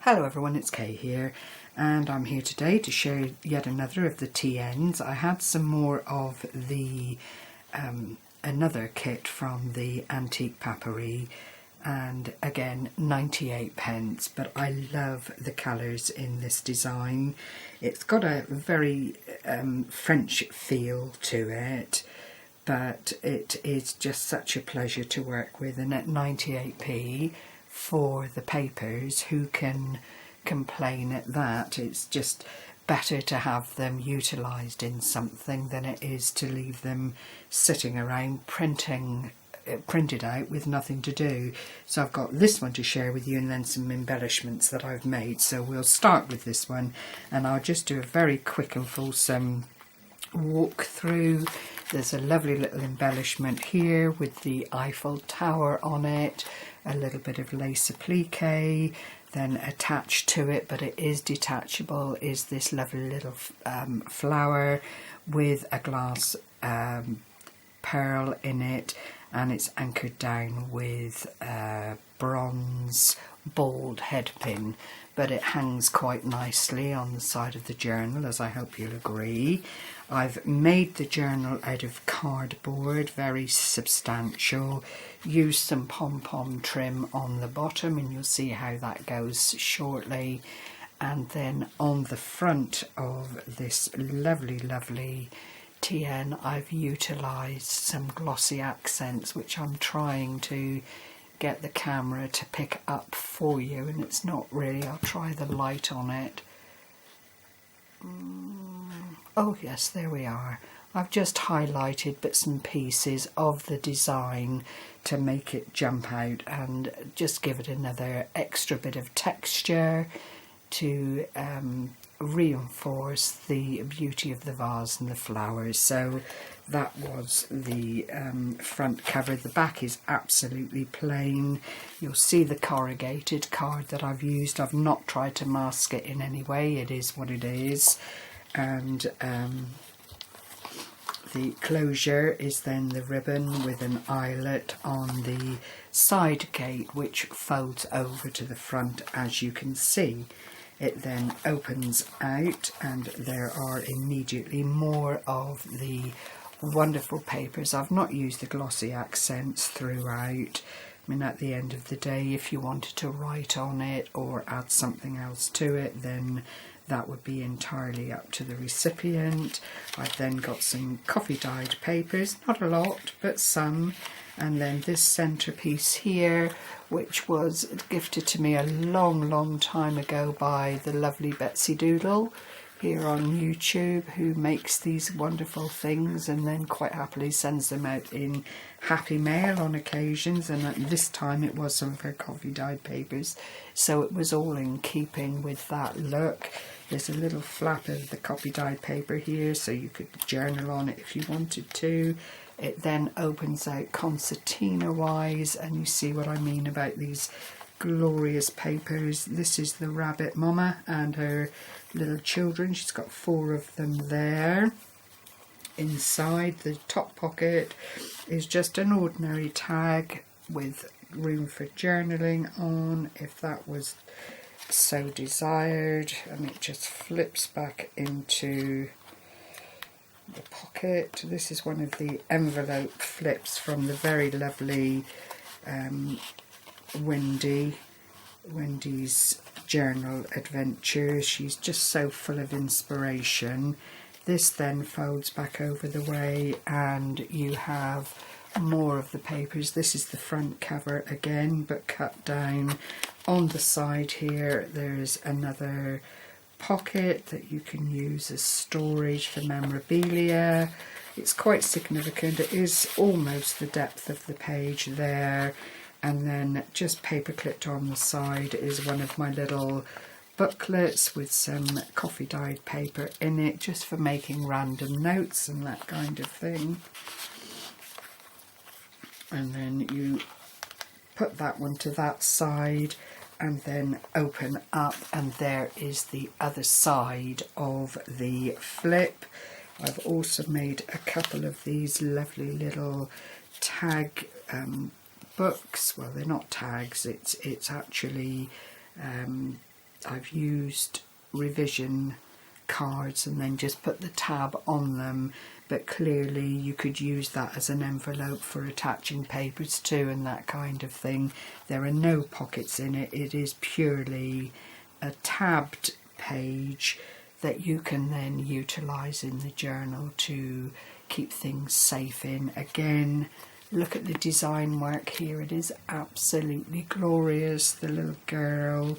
Hello everyone, it's Kay here, and I'm here today to share yet another of the TNs. I had some more of the another kit from the antique Paperie, and again 98p, but I love the colours in this design. It's got a very French feel to it, but it is just such a pleasure to work with, and at 98p for the papers, who can complain at that? It's just better to have them utilised in something than it is to leave them sitting around printed out with nothing to do. So I've got this one to share with you, and then some embellishments that I've made. So we'll start with this one, and I'll just do a very quick and fulsome walk through. There's a lovely little embellishment here with the Eiffel Tower on it, a little bit of lace applique. Then attached to it, but it is detachable, is this lovely little flower with a glass pearl in it, and it's anchored down with bronze bald head pin, but it hangs quite nicely on the side of the journal, as I hope you'll agree. I've made the journal out of cardboard, very substantial, used some pom-pom trim on the bottom, and you'll see how that goes shortly. And then on the front of this lovely TN, I've utilised some glossy accents, which I'm trying to get the camera to pick up for you, and it's not really. I'll try the light on it. Oh yes, there we are. I've just highlighted bits and pieces of the design to make it jump out and just give it another extra bit of texture to reinforce the beauty of the vase and the flowers. So that was the front cover. The back is absolutely plain. You'll see the corrugated card that I've used. I've not tried to mask it in any way. It is what it is. And the closure is then the ribbon with an eyelet on the side gate, which folds over to the front, as you can see. It then opens out, and there are immediately more of the wonderful papers. I've not used the glossy accents throughout. I mean, at the end of the day, if you wanted to write on it or add something else to it, then that would be entirely up to the recipient. I've then got some coffee dyed papers, not a lot, but some. And then this centrepiece here, which was gifted to me a long time ago by the lovely Betsy Doodle here on YouTube, who makes these wonderful things and then quite happily sends them out in happy mail on occasions, and at this time it was some of her coffee dyed papers, so it was all in keeping with that look. There's a little flap of the coffee dyed paper here, so you could journal on it if you wanted to. It then opens out concertina wise, and you see what I mean about these glorious papers. This is the rabbit mama and her little children. She's got 4 of them there. Inside the top pocket is just an ordinary tag with room for journaling on, if that was so desired, and it just flips back into the pocket. This is one of the envelope flips from the very lovely Wendy's journal adventures. She's just so full of inspiration. This then folds back over the way, and you have more of the papers. This is the front cover again, but cut down. On the side here there's another pocket that you can use as storage for memorabilia. It's quite significant. It is almost the depth of the page there. And then just paper clipped on the side is one of my little booklets with some coffee dyed paper in it, just for making random notes and that kind of thing. And then you put that one to that side and then open up, and there is the other side of the flip. I've also made a couple of these lovely little tag books. Well, they're not tags, it's actually I've used revision cards and then just put the tab on them, but clearly you could use that as an envelope for attaching papers to and that kind of thing. There are no pockets in it. It is purely a tabbed page that you can then utilise in the journal to keep things safe in. Again, look at the design work here. It is absolutely glorious. The little girl,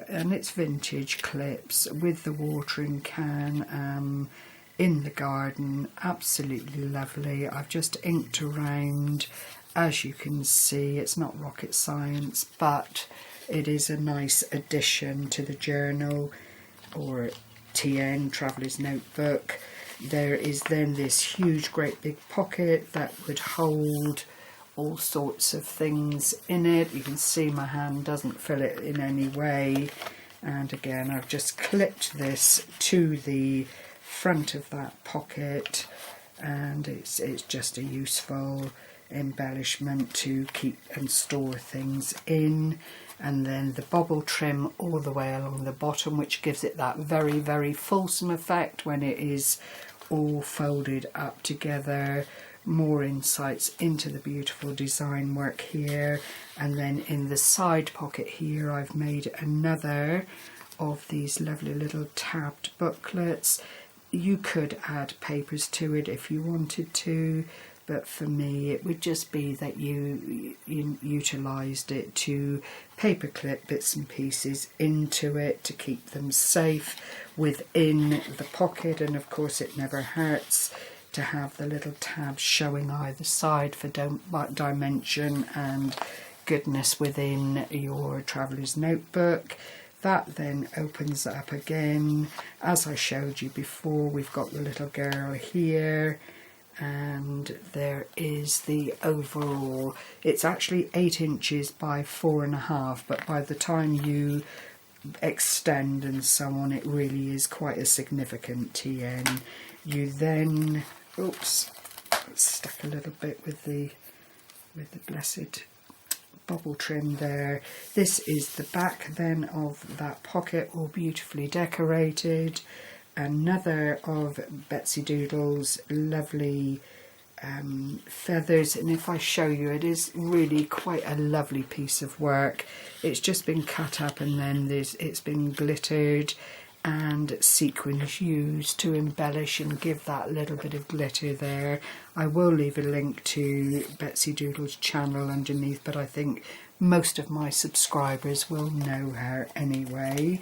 and it's vintage clips with the watering can in the garden. Absolutely lovely. I've just inked around. As you can see, it's not rocket science, but it is a nice addition to the journal or TN, Traveller's Notebook. There is then this huge great big pocket that would hold all sorts of things in it. You can see my hand doesn't fill it in any way, and again I've just clipped this to the front of that pocket, and it's just a useful embellishment to keep and store things in. And then the bobble trim all the way along the bottom, which gives it that very, very fulsome effect when it is all folded up together. More insights into the beautiful design work here. And then in the side pocket here I've made another of these lovely little tabbed booklets. You could add papers to it if you wanted to, but for me it would just be that you utilised it to paperclip bits and pieces into it to keep them safe within the pocket. And of course it never hurts to have the little tabs showing either side for dimension and goodness within your traveller's notebook. That then opens up again. As I showed you before, we've got the little girl here, and there is the overall. It's actually 8 inches by 4.5, but by the time you extend and so on, it really is quite a significant TN. You then, oops, stuck a little bit with the blessed bobble trim there. This is the back then of that pocket, all beautifully decorated. Another of Betsy Doodle's lovely feathers, and if I show you, it is really quite a lovely piece of work. It's just been cut up and then it's been glittered and sequins used to embellish and give that little bit of glitter there. I will leave a link to Betsy Doodle's channel underneath, but I think most of my subscribers will know her anyway.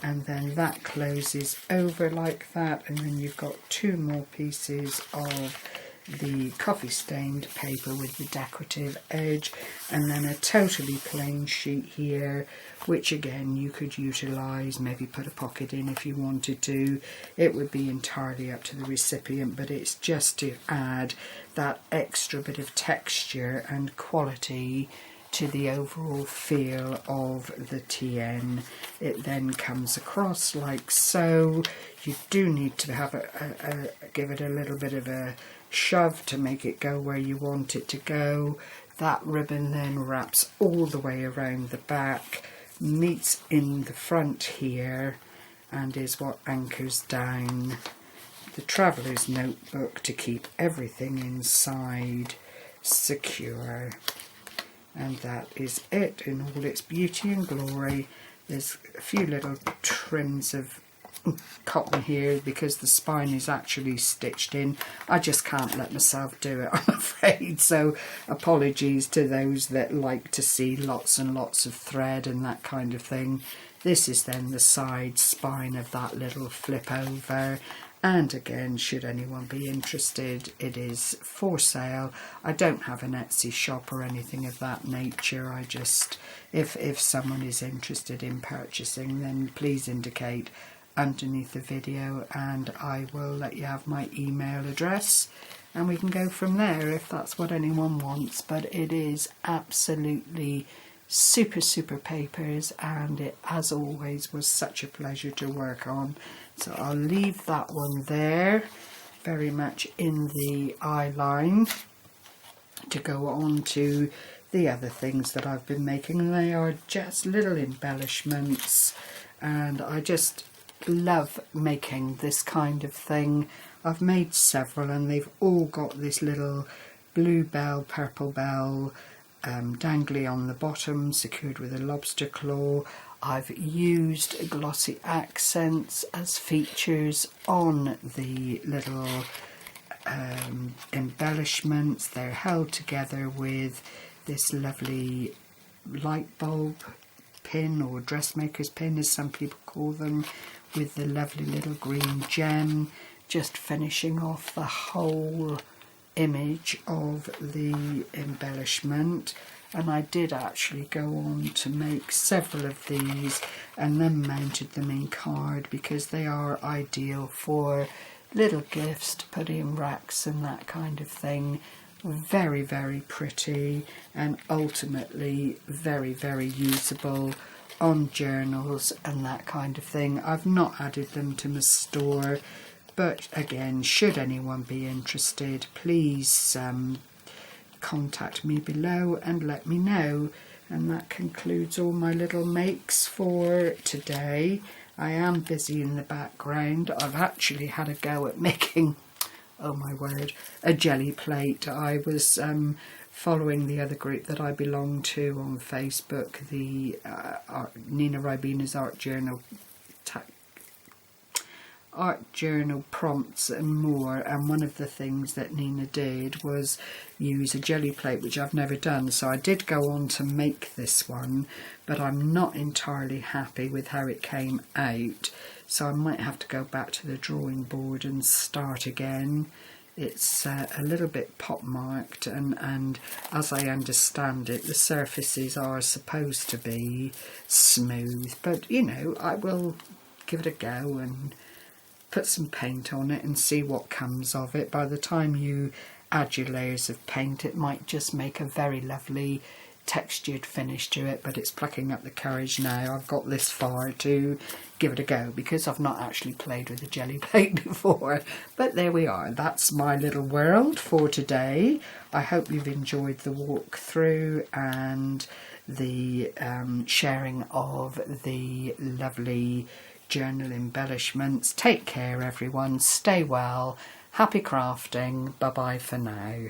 And then that closes over like that, and then you've got 2 more pieces of the coffee stained paper with the decorative edge, and then a totally plain sheet here, which again you could utilise, maybe put a pocket in if you wanted to. It would be entirely up to the recipient, but it's just to add that extra bit of texture and quality to the overall feel of the TN. It then comes across like so. You do need to have give it a little bit of a shove to make it go where you want it to go. That ribbon then wraps all the way around the back, meets in the front here, and is what anchors down the traveller's notebook to keep everything inside secure. And that is it in all its beauty and glory. There's a few little trims of cotton here because the spine is actually stitched in. I just can't let myself do it, I'm afraid, so apologies to those that like to see lots and lots of thread and that kind of thing. This is then the side spine of that little flip over. And again, should anyone be interested, it is for sale. I don't have an Etsy shop or anything of that nature. I just, if someone is interested in purchasing, then please indicate underneath the video and I will let you have my email address and we can go from there if that's what anyone wants. But it is absolutely super papers, and it, as always, was such a pleasure to work on. So I'll leave that one there, very much in the eye line, to go on to the other things that I've been making, and they are just little embellishments, and I just love making this kind of thing. I've made several and they've all got this little blue bell, purple bell dangly on the bottom, secured with a lobster claw. I've used glossy accents as features on the little embellishments. They're held together with this lovely light bulb pin, or dressmaker's pin as some people call them, with the lovely little green gem, just finishing off the whole image of the embellishment. And I did actually go on to make several of these and then mounted them in card, because they are ideal for little gifts to put in racks and that kind of thing. Very, very pretty, and ultimately very, very usable on journals and that kind of thing. I've not added them to my store, but again, should anyone be interested, please contact me below and let me know. And that concludes all my little makes for today. I am busy in the background. I've actually had a go at making, oh my word, a jelly plate. I was following the other group that I belong to on Facebook, the Nina Ribina's Art Journal prompts and more, and one of the things that Nina did was use a jelly plate, which I've never done, so I did go on to make this one, but I'm not entirely happy with how it came out, so I might have to go back to the drawing board and start again. It's a little bit pot marked, and as I understand it, the surfaces are supposed to be smooth, but you know, I will give it a go and put some paint on it and see what comes of it. By the time you add your layers of paint, it might just make a very lovely textured finish to it, but it's plucking up the courage now. I've got this far to give it a go, because I've not actually played with a jelly plate before. But there we are, that's my little world for today. I hope you've enjoyed the walk through and the sharing of the lovely journal embellishments. Take care everyone, stay well, happy crafting, bye bye for now.